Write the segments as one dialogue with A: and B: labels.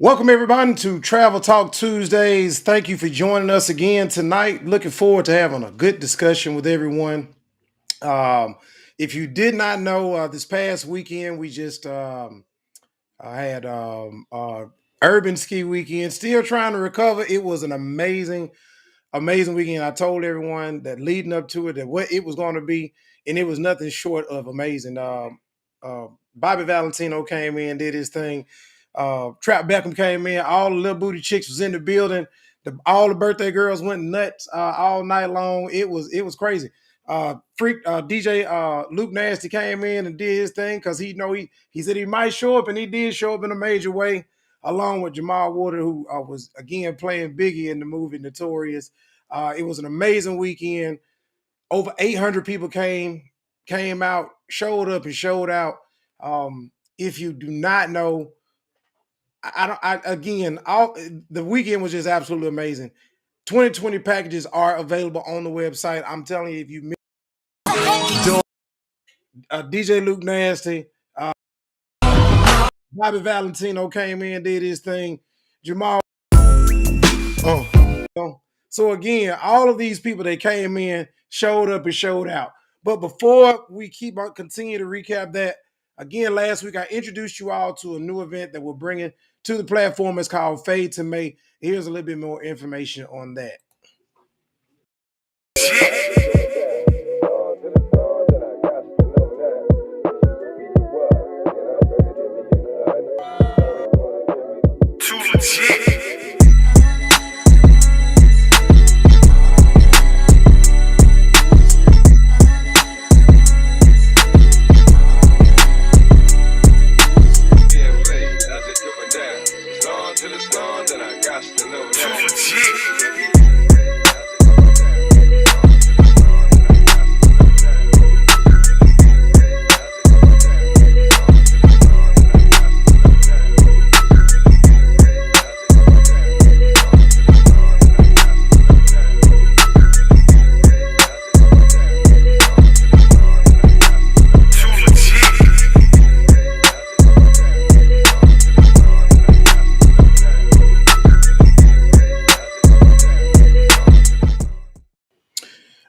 A: Welcome everybody to Travel Talk Tuesdays. Thank you for joining us again tonight. Looking forward to having a good discussion with everyone. Um, if you did not know, this past weekend we just had urban ski weekend. Still trying to recover. It was an amazing weekend. I told everyone that leading up to it that what it was going to be, and it was nothing short of amazing. Bobby Valentino came in, did his thing. Trap Beckham came in. All the little booty chicks was in the building. All the birthday girls went nuts all night long. It was crazy. DJ Luke Nasty came in and did his thing because he said he might show up, and he did show up in a major way, along with Jamal Water, who was again playing Biggie in the movie Notorious. It was an amazing weekend. Over 800 people came out, showed up, and showed out. If you do not know, I don't. I again, all the weekend was just absolutely amazing. 2020 packages are available on the website. I'm telling you, if you miss DJ Luke Nasty, Bobby Valentino came in, did his thing. Jamal. So again, all of these people that came in showed up and showed out. But before we keep on continue to recap that, again, last week I introduced you all to a new event that we're bringing to the platform. It's called Fade to May. Here's a little bit more information on that. Too legit.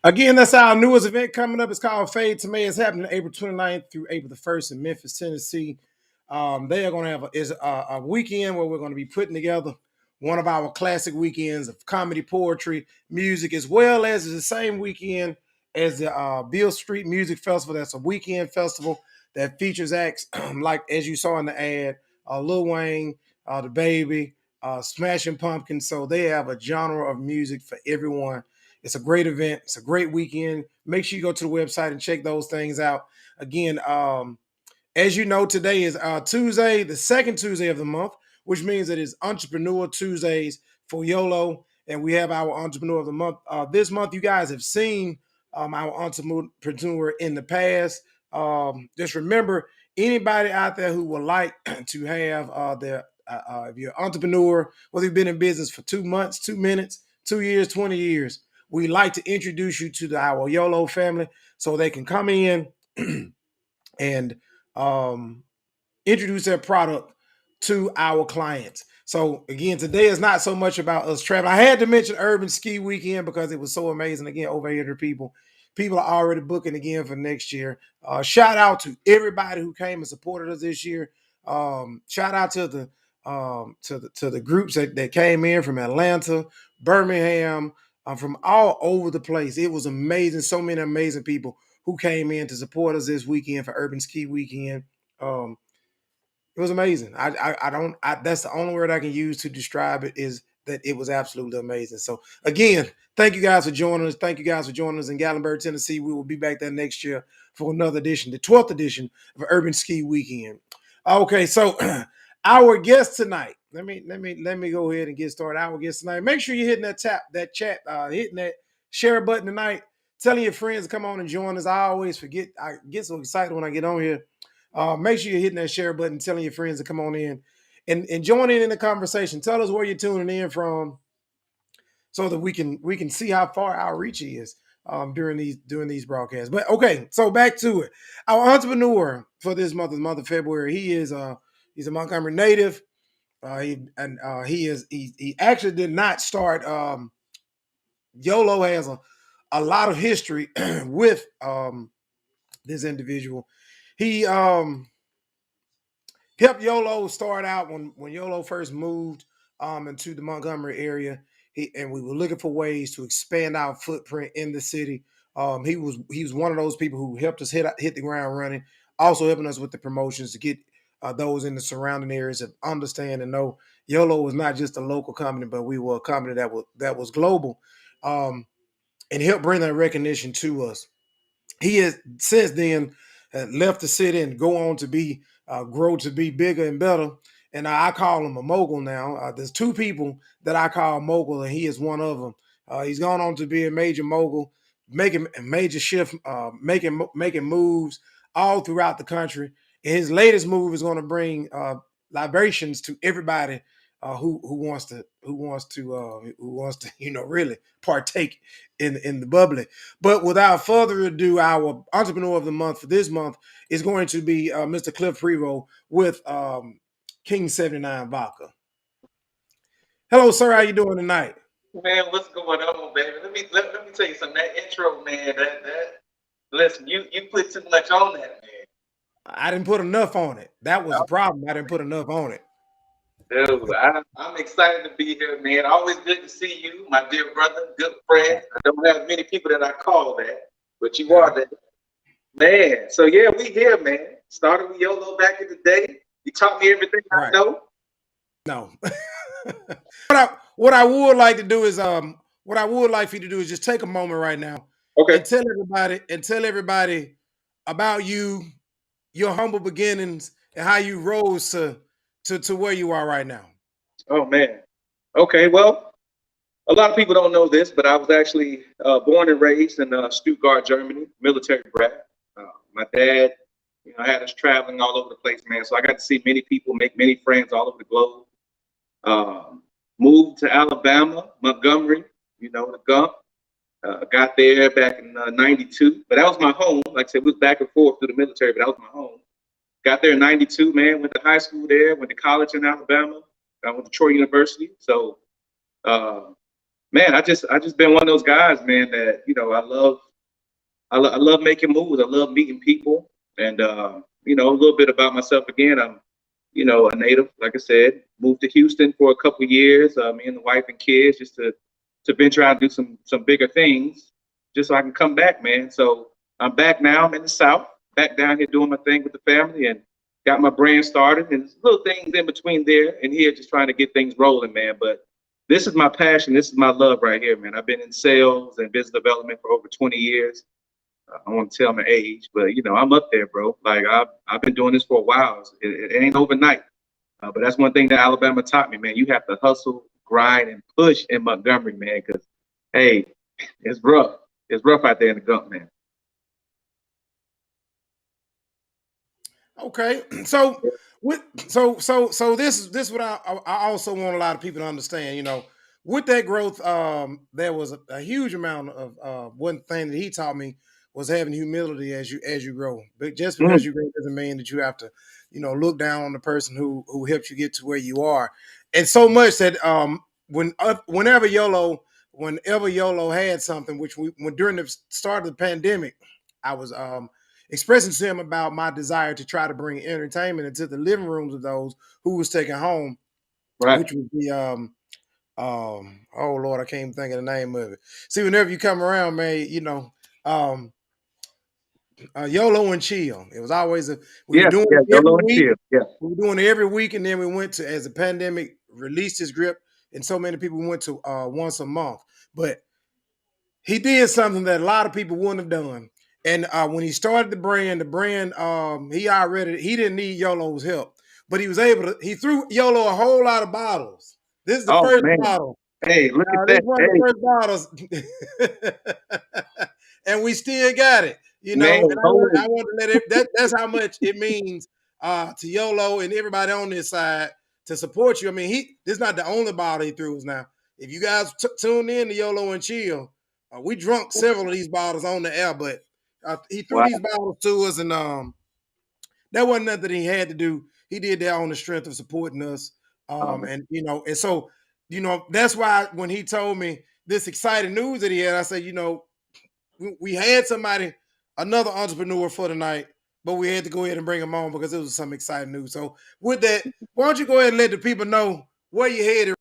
A: Again, that's our newest event coming up. It's called Fade to May. It's happening April 29th through April the 1st in Memphis, Tennessee. They are going to have a weekend where we're going to be putting together one of our classic weekends of comedy, poetry, music, as well as the same weekend as the Beale Street Music Festival. That's a weekend festival that features acts like, as you saw in the ad, Lil Wayne, the Baby, Smashing Pumpkins. So they have a genre of music for everyone. It's a great event. It's a great weekend. Make sure you go to the website and check those things out. Again, as you know, today is Tuesday, the second Tuesday of the month, which means that it's Entrepreneur Tuesdays for YOLLO. And we have our Entrepreneur of the Month. This month, you guys have seen our entrepreneur in the past. Just remember, anybody out there who would like to have if you're an entrepreneur, whether you've been in business for 2 months, 2 minutes, 2 years, 20 years, we like to introduce you to our YOLLO family so they can come in and introduce their product to our clients. So again, today is not so much about us traveling. I had to mention Urban Ski Weekend because it was so amazing. Again, over 800 people. People are already booking again for next year. Shout out to everybody who came and supported us this year. Shout out to the groups that came in from Atlanta, Birmingham, from all over the place. It was amazing. So many amazing people who came in to support us this weekend for Urban Ski Weekend. It was amazing. That's the only word I can use to describe it, is that it was absolutely amazing. So again, thank you guys for joining us. Thank you guys for joining us in Gatlinburg, Tennessee. We will be back there next year for another edition, the 12th edition of Urban Ski Weekend. Okay, so our guest tonight. Let me go ahead and get started. Our guest tonight. Make sure you're hitting that chat, hitting that share button tonight. Telling your friends to come on and join us. I always forget. I get so excited when I get on here. Make sure you're hitting that share button, telling your friends to come on in and join in the conversation. Tell us where you're tuning in from, so that we can see how far our reach is during these broadcasts. But okay, so back to it. Our entrepreneur for this month, the month of February, he's a Montgomery native. He actually did not start. YOLLO has a lot of history with this individual. He helped YOLLO start out when YOLLO first moved into the Montgomery area. And we were looking for ways to expand our footprint in the city. He was one of those people who helped us hit the ground running, also helping us with the promotions to get those in the surrounding areas to understand and know YOLLO was not just a local company, but we were a company that was global, and helped bring that recognition to us. He has since then left the city and go on to be grow to be bigger and better. And I call him a mogul now. There's two people that I call mogul, and he is one of them. He's gone on to be a major mogul, making a major shift, making moves all throughout the country. And his latest move is going to bring libations to everybody who wants to really partake in the bubbly. But without further ado, our entrepreneur of the month for this month is going to be Mr. Cliff Prevo with King79 Vodka. Hello, sir. How you doing tonight?
B: Man, what's going on, baby? Let me tell you something. That intro, man, that listen, you put too much on that, man.
A: I didn't put enough on it. That was the problem. I didn't put enough on it.
B: Dude, I'm excited to be here, man. Always good to see you, my dear brother, good friend. I don't have many people that I call that, but you are that. Man, so yeah, we here, man. Started with YOLLO back in the day. You taught me everything I know.
A: No. what I would like to do is what I would like for you to do is just take a moment right now
B: Okay.
A: and tell everybody about you, your humble beginnings, and how you rose to where you are right now.
B: Oh man. Okay, well, a lot of people don't know this, but I was actually born and raised in Stuttgart, Germany, military brat. My dad, had us traveling all over the place, man. So I got to see many people, make many friends all over the globe. Moved to Alabama, Montgomery, the Gump. Got there back in '92, but that was my home. Like I said, we was back and forth through the military, but that was my home. Got there in '92, man. Went to high school there. Went to college in Alabama. I went to Troy University. So, man, I just been one of those guys, man. That I love making moves. I love meeting people, and a little bit about myself again. I'm a native, like I said. Moved to Houston for a couple of years. Me and the wife and kids, just to venture out and do some bigger things, just so I can come back, man. So I'm back now. I'm in the South, back down here doing my thing with the family, and got my brand started. And little things in between there and here, just trying to get things rolling, man. But this is my passion. This is my love right here, man. I've been in sales and business development for over 20 years. I don't want to tell my age, but I'm up there, bro. Like I've been doing this for a while. It ain't overnight, but that's one thing that Alabama taught me, man. You have to hustle, grind, and push in Montgomery, man. Because hey, it's rough. It's rough out there in the Gump, man.
A: Okay, so this is what I also want a lot of people to understand. With that growth, there was a huge amount of one thing that he taught me was having humility as you grow. But just because you grow doesn't mean that you have to, look down on the person who helped you get to where you are. And so much that whenever YOLLO had something, when during the start of the pandemic, I was expressing to him about my desire to try to bring entertainment into the living rooms of those who was taken home,
B: Right.
A: which was the oh Lord, I can't even think of the name of it. See, whenever you come around, man, YOLLO and chill. It was always we were doing it every week.
B: Yeah.
A: We were doing it every week, and then we went to, as the pandemic released its grip, and so many people went to once a month. But he did something that a lot of people wouldn't have done. And when he started the brand, he didn't need YOLLO's help, but he was able to. He threw YOLLO a whole lot of bottles. This is the
B: Oh
A: first
B: man.
A: bottle.
B: Hey, look at
A: This
B: that.
A: is one of the first bottles, and we still got it.
B: Man,
A: And I want to let it. That's how much it means to YOLLO and everybody on this side to support you. I mean, this is not the only bottle he threw us now. If you guys tune in to YOLLO and chill, we drunk several of these bottles on the air, but he threw these bottles to us, and that wasn't nothing he had to do. He did that on the strength of supporting us. And you know, and so you know that's why when he told me this exciting news that he had, I said, you know, we had somebody, another entrepreneur for tonight, but we had to go ahead and bring him on because it was some exciting news. So with that, why don't you go ahead and let the people know where you're headed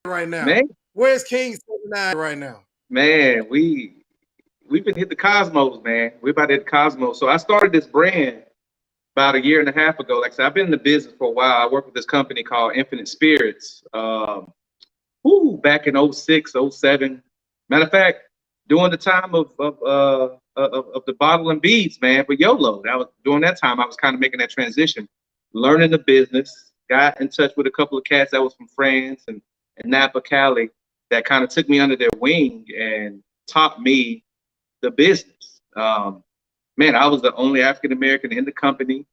A: right now?
B: Man,
A: where's King79 right now?
B: man, we've been hit the cosmos, man. We're about to hit the cosmos. So I started this brand about a year and a half ago. Like I said, I've been in the business for a while. I work with this company called Infinite Spirits. Back in 06, 07. Matter of fact, during the time of the bottle and beads, man, for YOLLO. That was during that time I was kind of making that transition, learning the business, got in touch with a couple of cats that was from France and Napa, Cali, that kind of took me under their wing and taught me the business. Man, I was the only African American in the company.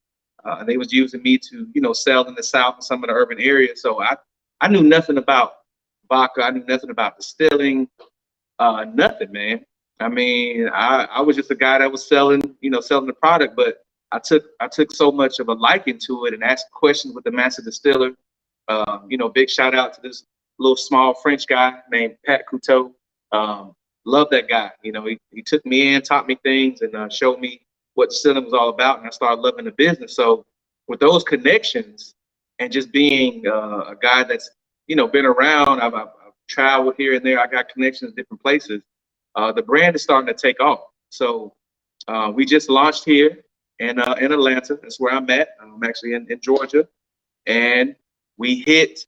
B: They was using me to, you know, sell in the South and some of the urban areas. So I knew nothing about vodka. I knew nothing about distilling, nothing, man. I mean, I was just a guy that was selling, you know, selling the product, but I took so much of a liking to it and asked questions with the master distiller. You know, big shout out to this little small French guy named Pat Couteau. Love that guy. You know, he took me in, taught me things, and showed me what distilling was all about, and I started loving the business. So with those connections and just being a guy that's, you know, been around, I've traveled here and there, I got connections in different places. The brand is starting to take off. So we just launched here in Atlanta. That's where I'm at. I'm actually in Georgia, and we hit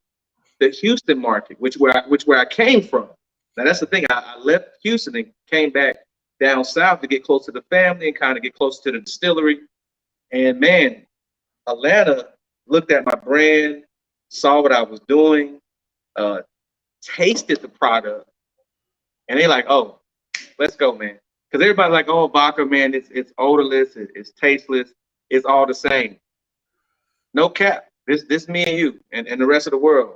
B: the Houston market, which where I came from. Now that's the thing. I left Houston and came back down south to get close to the family and kind of get close to the distillery. And man, Atlanta looked at my brand, saw what I was doing, tasted the product, and they like, oh, let's go, man. Because everybody's like, oh, vodka, man, it's odorless, it's tasteless, it's all the same. No cap. This me and you and the rest of the world.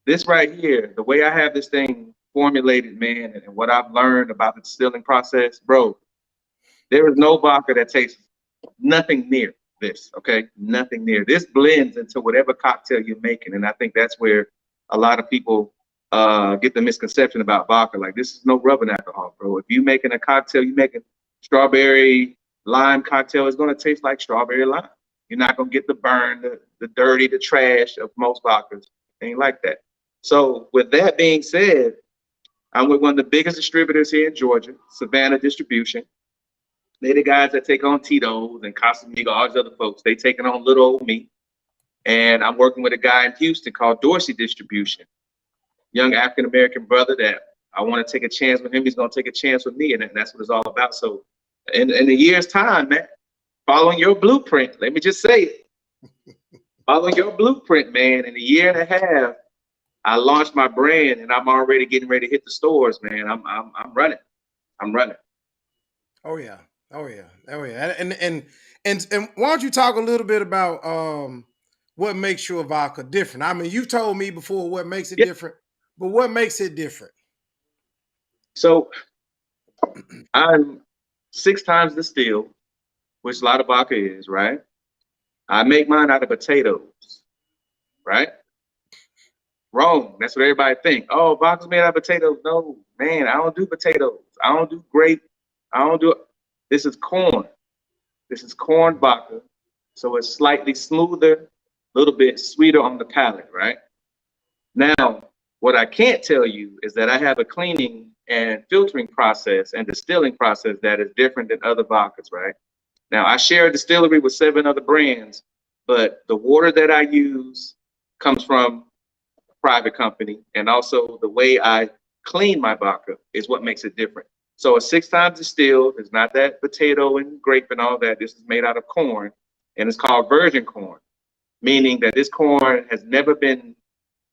B: This right here, the way I have this thing formulated, man, and what I've learned about the distilling process, bro, there is no vodka that tastes nothing near this, okay? Nothing near. This blends into whatever cocktail you're making, and I think that's where a lot of people get the misconception about vodka. Like, this is no rubbing alcohol, bro. If you're making a cocktail, you're making strawberry lime cocktail, it's gonna taste like strawberry lime. You're not gonna get the burn, the dirty, the trash of most vodkas. Ain't like that. So with that being said, I'm with one of the biggest distributors here in Georgia, Savannah Distribution. They're the guys that take on Tito's and Casamigo, all these other folks. They taking on little old me. And I'm working with a guy in Houston called Dorsey Distribution. Young African-American brother that I want to take a chance with him. He's going to take a chance with me. And that's what it's all about. So in a year's time, man, following your blueprint, let me just say it. Following your blueprint, man, in a year and a half, I launched my brand and I'm already getting ready to hit the stores, man. I'm running. I'm running.
A: Oh yeah. Oh yeah. Oh yeah. And why don't you talk a little bit about what makes your vodka different? I mean, you've told me before what makes it different, but what makes it different?
B: So I'm 6 times distilled, which a lot of vodka is, right? I make mine out of potatoes, right? Wrong. That's what everybody think. Oh, vodka's made out of potatoes. No, man, I don't do potatoes. I don't do grape. I don't do it. This is corn. This is corn vodka. So it's slightly smoother, a little bit sweeter on the palate, right? Now, what I can't tell you is that I have a cleaning and filtering process and distilling process that is different than other vodkas, right? Now, I share a distillery with 7 other brands, but the water that I use comes from a private company, and also the way I clean my vodka is what makes it different. So it's 6 times distilled. It's not that potato and grape and all that. This is made out of corn, and it's called virgin corn, meaning that this corn has never been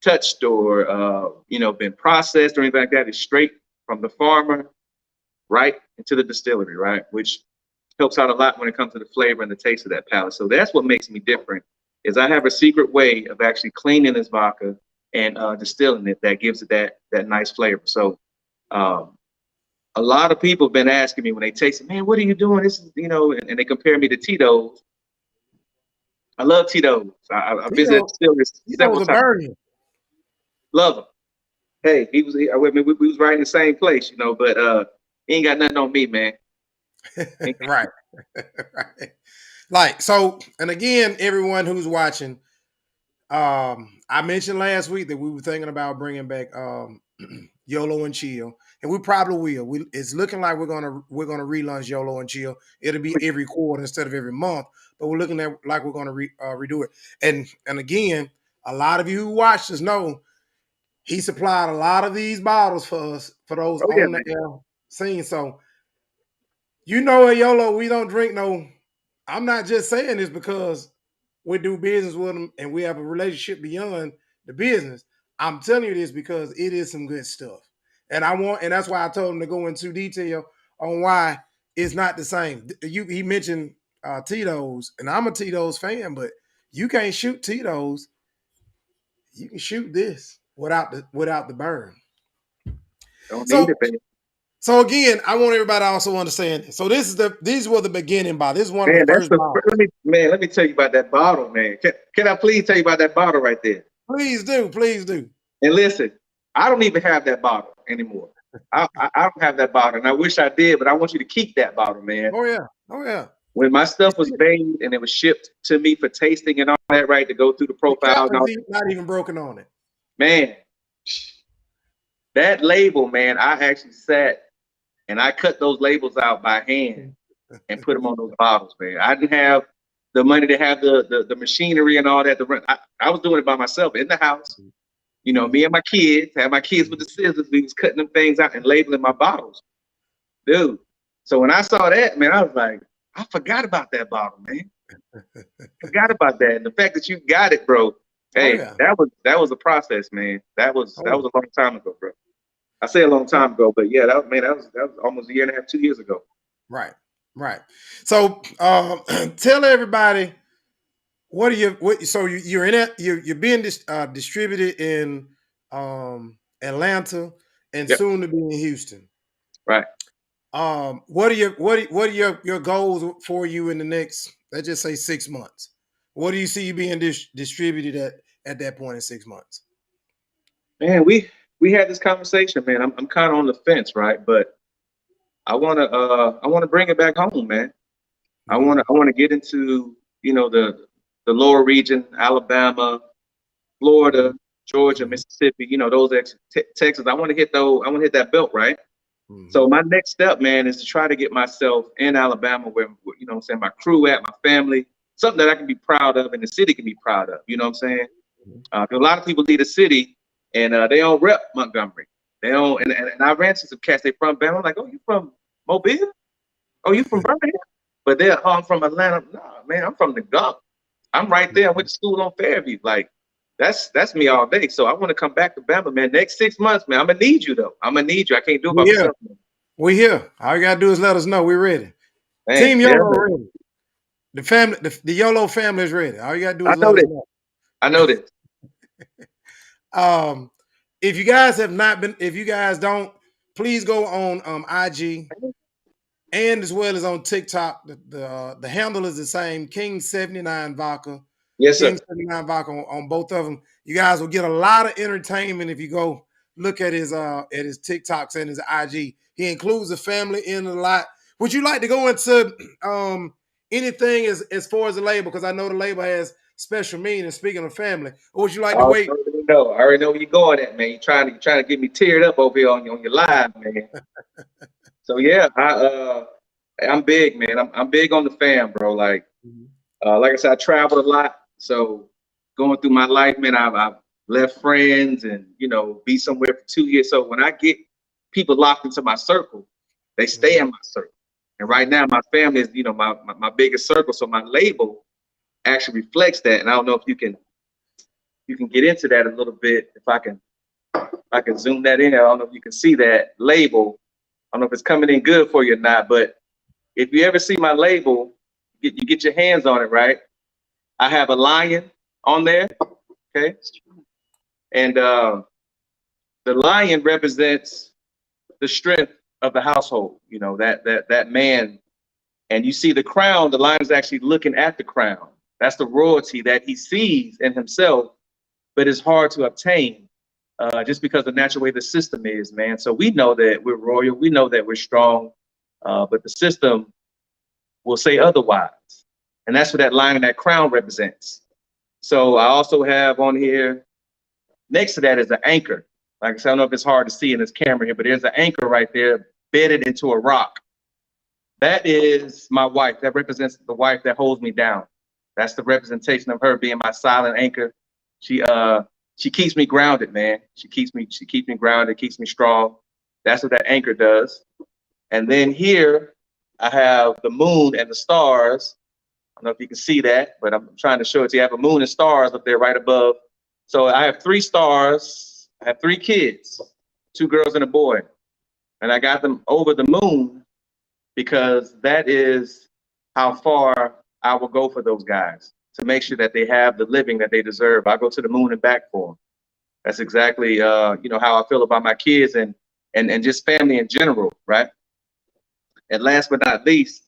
B: touched or been processed or anything like that. It's straight from the farmer right into the distillery, right? Which helps out a lot when it comes to the flavor and the taste of that palate. So that's what makes me different, is I have a secret way of actually cleaning this vodka and distilling it that gives it that nice flavor. So a lot of people have been asking me when they taste it, man, what are you doing? This is, and they compare me to Tito's. I love Tito's. I visited
A: Tito,
B: Distilleries
A: Tito's
B: several
A: a
B: times.
A: burning.
B: Love him. Hey, he was. I mean, we was right in the same place, you know. But he ain't got nothing on me, man.
A: Right. Right. Like so, and again, everyone who's watching, I mentioned last week that we were thinking about bringing back YOLLO and Chill, and we probably will. It's looking like we're gonna relaunch YOLLO and Chill. It'll be every quarter instead of every month, but we're looking at like we're gonna redo it. And again, a lot of you who watch us know he supplied a lot of these bottles for us for those
B: Oh yeah,
A: on the
B: man.
A: air scene. So you know at YOLLO, we don't drink no. I'm not just saying this because we do business with them and we have a relationship beyond the business. I'm telling you this because it is some good stuff. And that's why I told him to go into detail on why it's not the same. He mentioned Tito's, and I'm a Tito's fan, but you can't shoot Tito's. You can shoot this without the burn.
B: Don't need
A: So
B: it, man.
A: so again, I want everybody to also understand this. So these were the beginning bottle. This is one of
B: Man,
A: the first bottles.
B: let me tell you about that bottle, man. Can I please tell you about that bottle right there?
A: Please do, please do.
B: And listen, I don't even have that bottle anymore. I don't have that bottle, and I wish I did, but I want you to keep that bottle, man.
A: Oh yeah, oh yeah.
B: When my stuff was made and it was shipped to me for tasting and all that, right, to go through the
A: The
B: profile
A: cap
B: and all
A: is not even broken on it.
B: man, that label, man, I actually sat and I cut those labels out by hand and put them on those bottles, man. I didn't have the money to have the machinery and all that to run. I was doing it by myself in the house. You know, me and my kids, had my kids with the scissors, we was cutting them things out and labeling my bottles. Dude. So when I saw that, man, I was like, I forgot about that bottle, man. Forgot about that. And the fact that you got it, bro.
A: Oh
B: Hey,
A: yeah.
B: that was a process, man. That was
A: Oh,
B: a long time ago, bro. I say a long time ago, but yeah, that was almost a year and a half, 2 years ago.
A: right, right. So tell everybody so you're in it. You're being distributed in Atlanta and
B: Yep.
A: soon to be in Houston.
B: Right.
A: What are your goals for you in the next, let's just say 6 months? What do you see you being distributed at that point in 6 months?
B: Man, we had this conversation, man. I'm kind of on the fence, right? But I wanna bring it back home, man. I wanna get into, you know, the lower region, Alabama, Florida, Georgia,
A: Mhm.
B: Mississippi, you know, those Texas. I want to hit those. I want to hit that belt, right? So
A: Mhm.
B: my next step, man, is to try to get myself in Alabama, where you know what I'm saying, my crew at, my family, something that I can be proud of, and the city can be proud of. You know what I'm saying?
A: Mhm.
B: 'Cause a lot of people leave the city and they don't rep Montgomery. They don't. And I ran to some cats. They from Bama. I'm like, oh, you from Mobile? Oh, you from Birmingham? But they're, oh, I'm from Atlanta. Nah, man, I'm from the Gulf. I'm right there. I went to school on Fairview. Like, that's me all day. So I want to come back to Bama, man. Next 6 months, man. I'm gonna need you though. I'm gonna need you. I can't do it by
A: We here.
B: myself, man.
A: We here. All you gotta do is let us know. We're ready.
B: Man,
A: Team
B: yeah,
A: YOLO
B: man.
A: ready. The family, the YOLO family is ready. All you gotta do
B: I
A: is
B: know
A: let us
B: this.
A: know.
B: I know this.
A: Um, if you guys have not been, if you guys don't, please go on IG and as well as on TikTok. The handle is the same, King79Vodka.
B: Yes, sir.
A: King79Vodka on both of them. You guys will get a lot of entertainment if you go look at his TikToks and his IG. He includes the family in a lot. Would you like to go into anything as far as the label? Because I know the label has special meaning, speaking of family. Or would you like
B: I
A: to wait?
B: already know. I already know where you're going at, man. You're trying to get me teared up over here on your live, man. So yeah, I'm big, man. I'm big on the fam, bro. Like I said, I traveled a lot. So going through my life, man, I've left friends and, you know, be somewhere for 2 years. So when I get people locked into my circle, they stay in my circle. And right now, my family is, you know, my biggest circle. So my label actually reflects that. And I don't know if you can get into that a little bit. If I can zoom that in. I don't know if you can see that label. I don't know if it's coming in good for you or not, but if you ever see my label, you get your hands on it, right? I have a lion on there, okay? And the lion represents the strength of the household, you know, that man. And you see the crown, the lion is actually looking at the crown. That's the royalty that he sees in himself, but it's hard to obtain just because of the natural way the system is, man. So we know that we're royal. We know that we're strong, but the system will say otherwise. And that's what that lion and that crown represents. So I also have on here, next to that is an anchor. Like I said, I don't know if it's hard to see in this camera here, but there's an anchor right there bedded into a rock. That is my wife. That represents the wife that holds me down. That's the representation of her being my silent anchor. She keeps me grounded, man. She keeps me grounded, keeps me strong. That's what that anchor does. And then here I have the moon and the stars. I don't know if you can see that, but I'm trying to show it to you. I have a moon and stars up there right above. So I have 3 stars. I have 3 kids, 2 girls and a boy. And I got them over the moon because that is how far I will go for those guys, to make sure that they have the living that they deserve. I go to the moon and back for them. That's exactly how I feel about my kids and just family in general, right? And last but not least,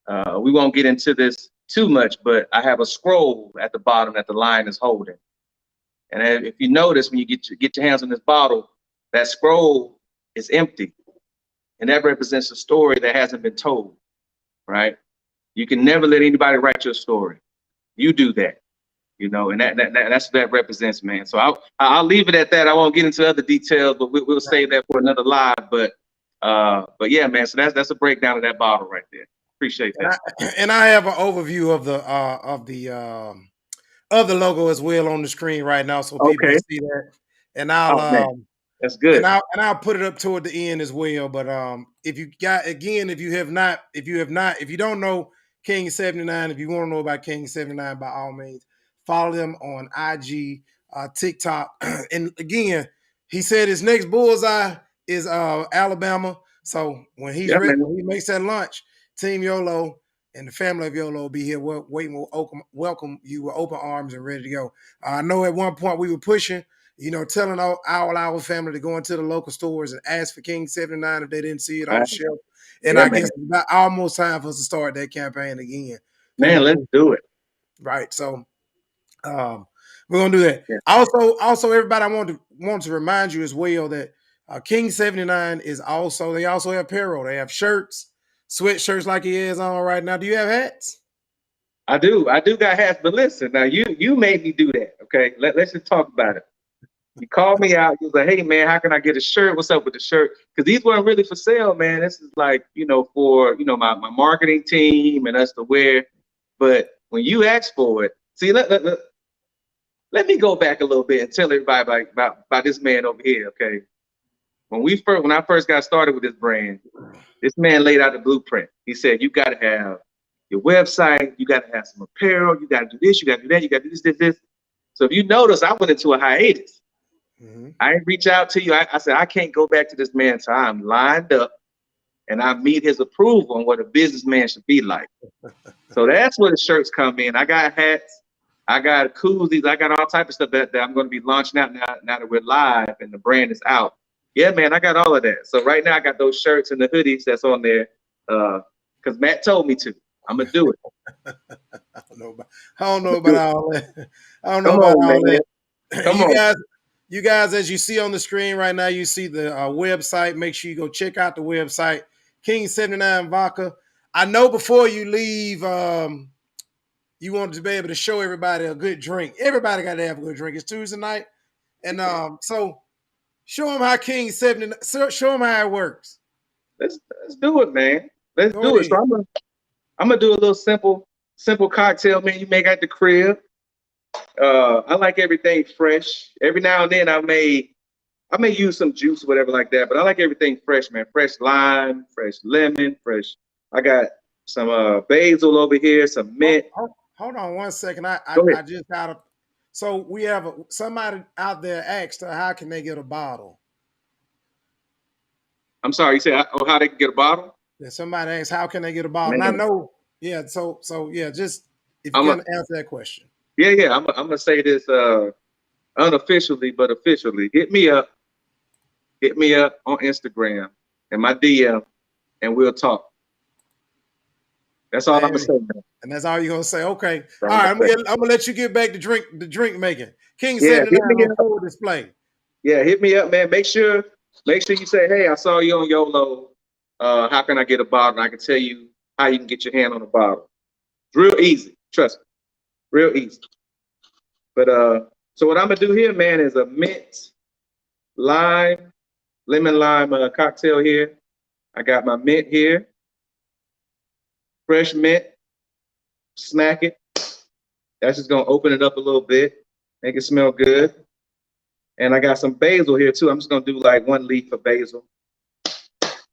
B: we won't get into this too much, but I have a scroll at the bottom that the lion is holding. And if you notice, when you get your hands on this bottle, that scroll is empty. And that represents a story that hasn't been told, right? You can never let anybody write your story. You do that, and that's what that represents, man. So I'll leave it at that. I won't get into other details, but we'll save that for another live. But yeah, man. So that's a breakdown of that bottle right there. Appreciate that.
A: And I have an overview of the logo as well on the screen right now, so people can see that. And I'll
B: that's good.
A: And I'll put it up toward the end as well. But if you don't know King79, if you want to know about King79, by all means, follow them on IG, TikTok. And again, he said his next bullseye is Alabama. So when he's ready, when he makes that launch, Team YOLLO and the family of YOLLO will be here waiting, welcome you with open arms and ready to go. I know at one point we were pushing, telling our family to go into the local stores and ask for King79 if they didn't see it on the shelf. And I guess it's about almost time for us to start that campaign again.
B: Man, let's do it.
A: Right. So we're gonna do that. Yeah. Also, everybody, I want to remind you as well that King79 is they also have apparel. They have shirts, sweatshirts like he is on right now. Do you have hats?
B: I do got hats, but listen, now you made me do that. Okay, let's just talk about it. You called me out. You was like, "Hey man, how can I get a shirt? What's up with the shirt?" Because these weren't really for sale, man. This is like, for my marketing team and us to wear. But when you asked for it, see, let me go back a little bit and tell everybody about this man over here. Okay, when I first got started with this brand, this man laid out the blueprint. He said, "You got to have your website. You got to have some apparel. You got to do this. You got to do that. You got to do this." So if you notice, I went into a hiatus. I didn't reach out to you. I said, I can't go back to this man until I'm lined up and I meet his approval on what a businessman should be like. So that's where the shirts come in. I got hats, I got koozies, I got all type of stuff that I'm going to be launching out now that we're live and the brand is out. Yeah, man, I got all of that. So right now I got those shirts and the hoodies that's on there because Matt told me to. I'm going to do it.
A: I don't know about all that. I don't know about all that.
B: Come on.
A: You guys, as you see on the screen right now, you see the website. Make sure you go check out the website, King79Vodka. I know before you leave, you wanted to be able to show everybody a good drink. Everybody got to have a good drink. It's Tuesday night. And so show them how King79, show them how it works.
B: Let's do it, man. Let's do it. So I'm gonna do a little simple cocktail, man, you make at the crib. I like everything fresh. Every now and then I may use some juice or whatever like that, but I like everything fresh, man. Fresh lime, fresh lemon, fresh. I got some basil over here, some mint.
A: Hold on one second. I just got a. So we have somebody out there asked how can they get a bottle?
B: I'm sorry, you said how they can get a bottle?
A: Yeah, somebody asked how can they get a bottle? Man. And I know, yeah. So yeah, just if you can answer that question.
B: Yeah. I'm gonna say this unofficially but officially. Hit me up on Instagram and my DM, and we'll talk. That's all I'm gonna say, man.
A: And that's all you're gonna say. Okay. All right, I'm gonna let you get back to drink making. King 79 on full display.
B: Yeah, hit me up, man. Make sure you say, hey, I saw you on YOLLO. How can I get a bottle? And I can tell you how you can get your hand on a bottle. It's real easy, trust me. Real easy. But so what I'm gonna do here, man, is a mint lemon lime cocktail here. I got my mint here. Fresh mint. Smack it. That's just gonna open it up a little bit, make it smell good. And I got some basil here too. I'm just gonna do like 1 leaf of basil.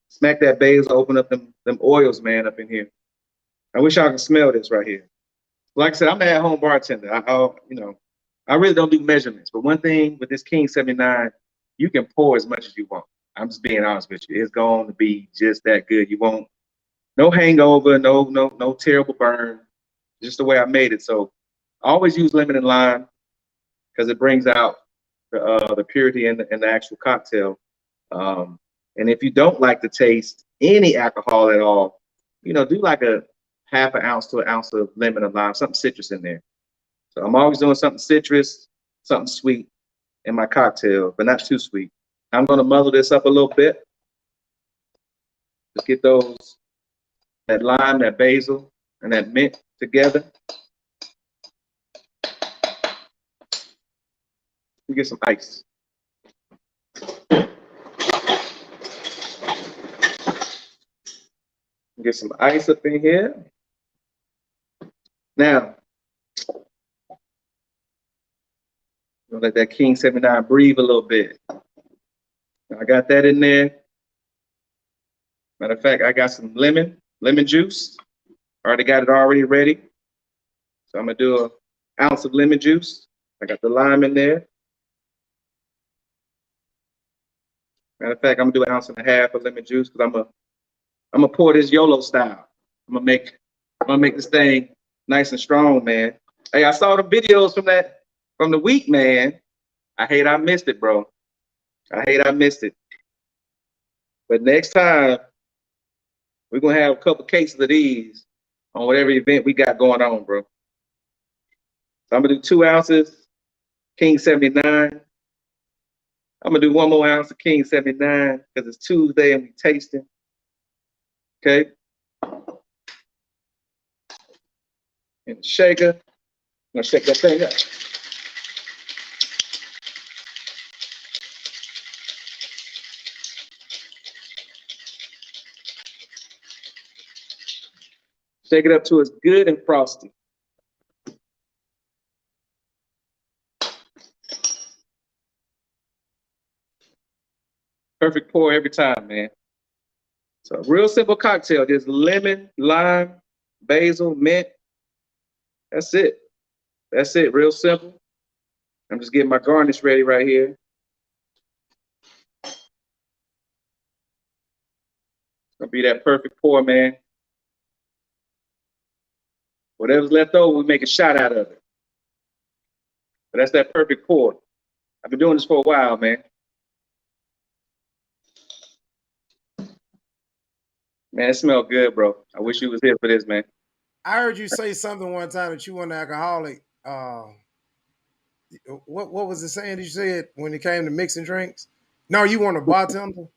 B: Smack that basil, open up them oils, man, up in here. I wish y'all could smell this right here. Like I said, I'm an at-home bartender. I really don't do measurements. But one thing with this King 79, you can pour as much as you want. I'm just being honest with you. It's going to be just that good. You won't, no hangover, no terrible burn. Just the way I made it. So I always use lemon and lime because it brings out the purity in the actual cocktail. And if you don't like to taste any alcohol at all, do like a ½ ounce to 1 ounce of lemon and lime, something citrus in there. So I'm always doing something citrus, something sweet in my cocktail, but not too sweet. I'm going to muddle this up a little bit. Just get that lime, that basil, and that mint together. We get some ice. Get some ice up in here. Now, let that King 79 breathe a little bit. I got that in there. Matter of fact, I got some lemon juice. Already got it already ready. So I'm gonna do 1 ounce of lemon juice. I got the lime in there. Matter of fact, I'm gonna do 1.5 ounces of lemon juice because I'm gonna pour this YOLLO style. I'm gonna make this thing nice and strong, man. Hey, I saw the videos from the week, man. I hate I missed it, bro. I hate I missed it. But next time, we're gonna have a couple cases of these on whatever event we got going on, bro. So I'm gonna do 2 ounces, King 79. I'm gonna do 1 more ounce of King 79 because it's Tuesday and we tasting. Okay. In the shaker. I'm gonna shake that thing up. Shake it up till it's good and frosty. Perfect pour every time, man. So real simple cocktail. Just lemon, lime, basil, mint. That's it. That's it. Real simple. I'm just getting my garnish ready right here. It's gonna be that perfect pour, man. Whatever's left over, we make a shot out of it. But that's that perfect pour. I've been doing this for a while, man. Man, it smells good, bro. I wish you was here for this, man.
A: I heard you say something one time that you weren't an alcoholic. What was the saying that you said when it came to mixing drinks? No, you weren't a bartender?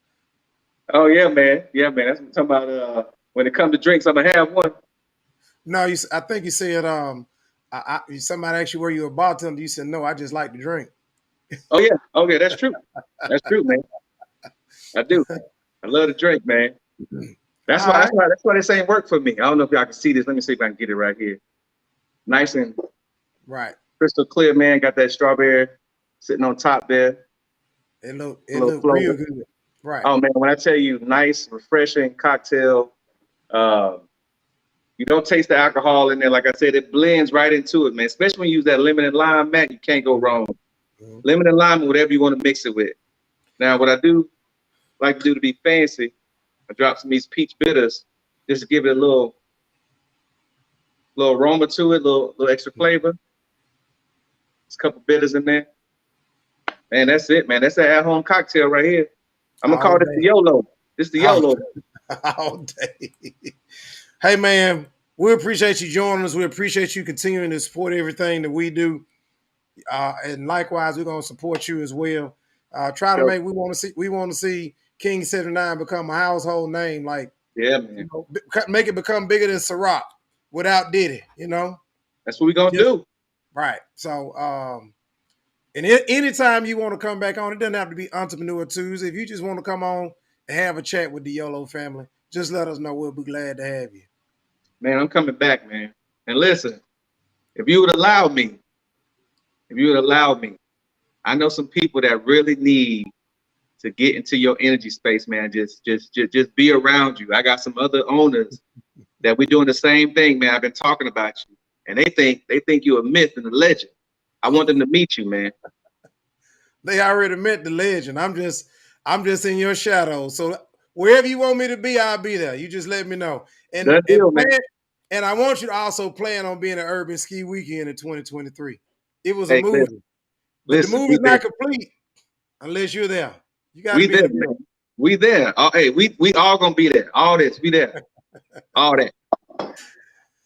B: Oh, yeah, man. Yeah, man. That's what I'm talking about. When it comes to drinks, I'm going to have one.
A: No, I think you said somebody asked you were you a bartender. You said, no, I just like to drink.
B: Oh, yeah. Okay, that's true. That's true, man. I do. I love to drink, man. That's why this ain't work for me. I don't know if y'all can see this. Let me see if I can get it right here. Nice and crystal clear, man. Got that strawberry sitting on top there.
A: It look real good. Right.
B: Oh man, when I tell you nice, refreshing cocktail, you don't taste the alcohol in there. Like I said, it blends right into it, man. Especially when you use that lemon and lime, man, you can't go wrong. Mm-hmm. Lemon and lime, whatever you want to mix it with. Now, what I do like to do to be fancy, I drop some of these peach bitters just to give it a little aroma to it, little extra flavor. There's a couple bitters in there. Man, that's it, man. That's an at-home cocktail right here. I'm gonna call this the YOLLO. This is the YOLLO.
A: All day. Hey, man. we appreciate you joining us. We appreciate you continuing to support everything that we do. And likewise, we're gonna support you as well. Try to
B: Sure.
A: make we want to see King 79 become a household name. Like,
B: Yeah, man.
A: Make it become bigger than Ciroc without Diddy.
B: That's what we're gonna do.
A: Right. So, and anytime you want to come back on, it doesn't have to be Entrepreneur Tuesday. If you just want to come on and have a chat with the YOLLO family, just let us know. We'll be glad to have you.
B: Man, I'm coming back, man. And listen, if you would allow me, I know some people that really need to get into your energy space, man. Just be around you. I got some other owners that we're doing the same thing, man. I've been talking about you, and they think you're a myth and a legend. I want them to meet you, man.
A: They already met the legend. I'm just in your shadow. So wherever you want me to be, I'll be there. You just let me know. And I want you to also plan on being an Urban Ski Weekend in 2023. It was a movie. But the movie's not complete unless you're there. You got to be there.
B: Man. We there. Hey, we all gonna be there. All this, we there. All that.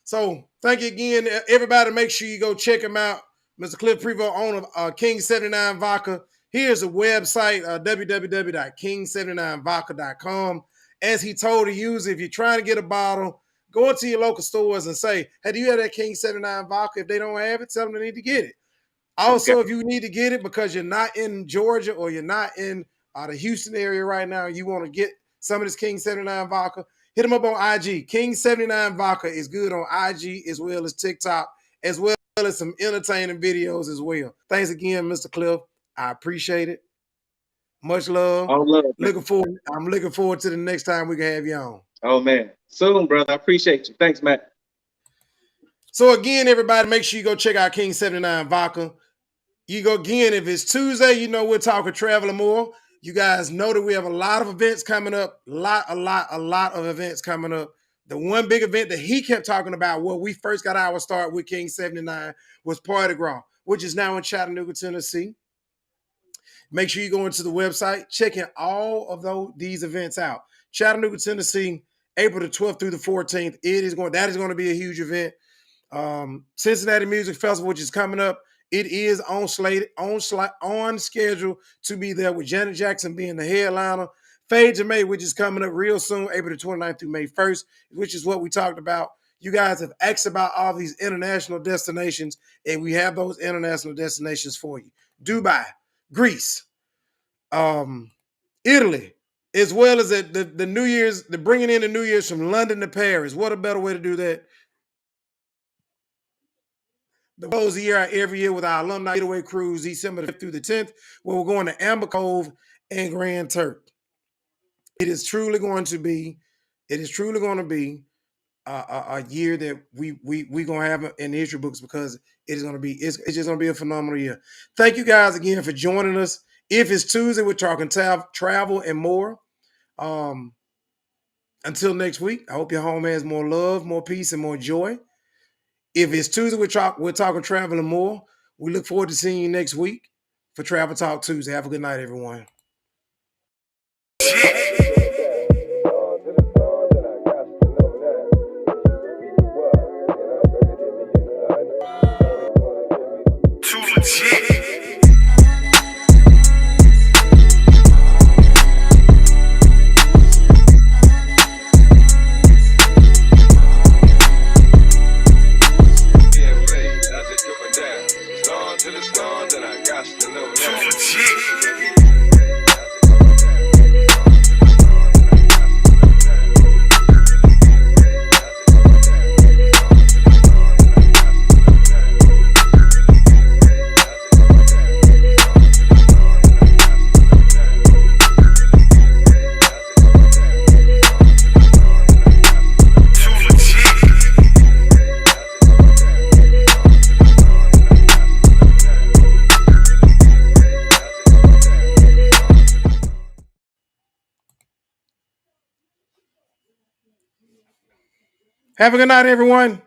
A: So thank you again, everybody. Make sure you go check him out, Mr. Cliff Prevost, owner of King79Vodka. Here's a website, www.king79vodka.com. As he told the user, if you're trying to get a bottle, go into your local stores and say, hey, do you have that King79 Vodka? If they don't have it, tell them they need to get it. Also, if you need to get it because you're not in Georgia or you're not in the Houston area right now, you want to get some of this King79 Vodka, hit them up on IG. King79Vodka is good on IG as well as TikTok, as well as some entertaining videos as well. Thanks again, Mr. Cliff. I appreciate it. Much love.
B: All love.
A: I'm looking forward to the next time we can have you on.
B: Oh, man. Soon, brother. I appreciate you. Thanks, Matt.
A: So again, everybody, make sure you go check out King79Vodka. You go again, if it's Tuesday, we're talking traveling more. You guys know that we have a lot of events coming up, a lot of events coming up. The one big event that he kept talking about when we first got our start with King 79 was Party Gras, which is now in Chattanooga, Tennessee. Make sure you go into the website, checking all of these events out. Chattanooga, Tennessee, April the 12th through the 14th. That is going to be a huge event. Cincinnati Music Festival, which is coming up. It is on schedule to be there with Janet Jackson being the headliner. Fade to May, which is coming up real soon, April the 29th through May 1st, which is what we talked about. You guys have asked about all these international destinations, and we have those international destinations for you. Dubai, Greece, Italy, as well as the New Year's, the bringing in the New Year's from London to Paris. What a better way to do that? The close the year out every year with our alumni getaway cruise, December the 5th through the 10th, where we're going to Amber Cove and Grand Turk. It is truly going to be a year that we gonna have in the history books because it's just gonna be a phenomenal year. Thank you guys again for joining us. If it's Tuesday, we're talking travel and more. Until next week, I hope your home has more love, more peace, and more joy. If it's Tuesday, we're talking travel and more. We look forward to seeing you next week for Travel Talk Tuesday. Have a good night, everyone. Too legit. Have a good night, everyone.